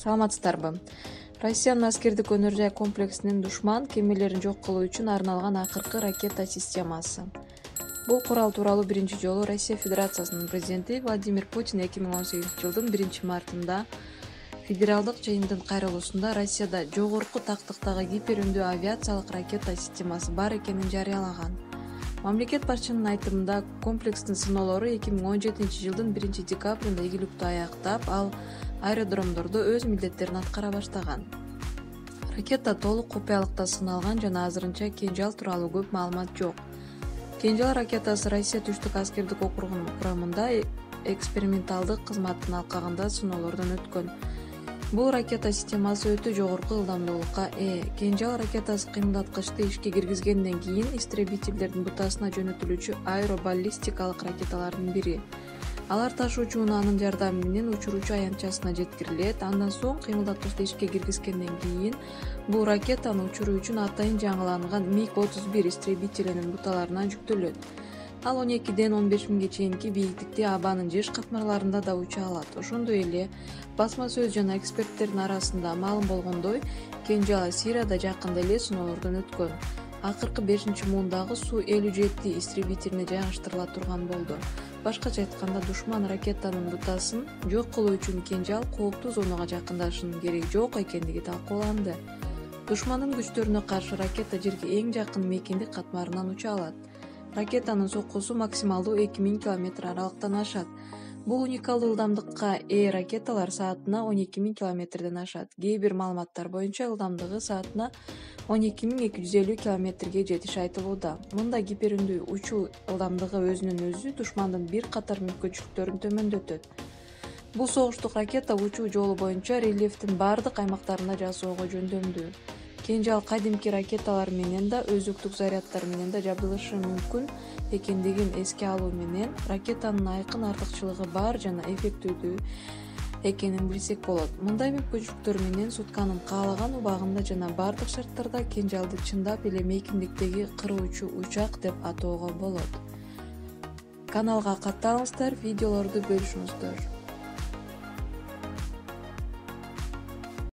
Саламатсыздарбы? Россиянын аскердик өнөр жай комплексинин душман кемелерин жок кылуу үчүн арналган акыркы ракета системасы. Бул курал тууралуу биринчи жолу Россия Федерациясынын президенти Владимир Путин 2018 жылдын 1-мартында федералдык жыйындын кайрылуусунда Россияда жогорку тактыктагы гиперүндүү авиациялык ракета системасы бар экенин жарыялаган. Мамлекет башчынын айтымында комплекстин сыноолору 2017 жылдын 1-декабрында ийгиликтүү аяктап, ал аэродромдордо өз милдеттерин аткара баштаган. Ракета толук купуялыкта сыналган жана азырынча Кинжал тууралуу көп маалымат жок. Кинжал ракетасы Россия түштүк аскердик округунун курамында эксперименталдык кызматтын алкагында сыноолордон өткөн. Бул ракета системасы өтө жогорку ылдамдуулукка ээ. Кинжал ракетасы кыймылдаткычты ишке киргизгенден кийин истребительдердин бутасына жөнөтүлүүчү аэробаллистикалык ракеталардын бири. Алар ташуучу унаанын жардамы менен учуруучу аянтчасына жеткирилет. Андан соң кыймылдаткычты ишке киргизгенден кийин бул ракетаны учуруу үчүн атайын жаңыланган МиГ-31 истребителинин буталарына жүктөлөт. Ал 12-ден 15 миңге чейинки бийиктикте абанын жеш катмарларында да уча алат. Ошондой эле басма сөз жана эксперттердин арасында маалым болгондой, Кинжал Сирияда жакында эле сыноолордон өткөн. Акыркы 5-муундагы Су-57 истребителине жайгаштырыла турган болду. Башкача айтканда, душман ракетанын бутасын жок кылуу үчүн Кинжал кооптуу зонага жакындашуунун кереги жок экендиги талкууланды. Душмандын күчтөрүнө каршы ракета жерге эң жакын мейкиндик катмарынан уча алат. Ракетанын соккусу максималдуу 2000 км аралыктан ашат. Бул уникалдуу ылдамдыкка ээ ракеталар саатына 12000 км ашат. Кээ бир маалыматтар боюнча ылдамдыгы саатына 12250 км жетиши айтылууда. Мында гиперүндүү учуу ылдамдыгы өзүнүн өзү душмандын бир катар мүмкүнчүлүктөрүн төмөндөтөт. Бул согуштук ракета учуу жолу боюнча рельефтин бардык аймактарында жасоого жөндөмдүү. Кинжал кадимки ракеталар менен да өзүктүк зарядтар менен да жабдылышы мүмкүн экендигин эске алуу менен ракетанын айкын артыкчылыгы бар жана эффективдүү экенин билсек болот. Мындай мүмкүнчүлүктөр менен сутканын каалаган убагында жана бардык шарттарда Кинжалды чындап эле мейкиндиктеги кыруучу учак деп атоого болот. Каналга катталыңыздар, видеолорду бөлүшүңүздөр.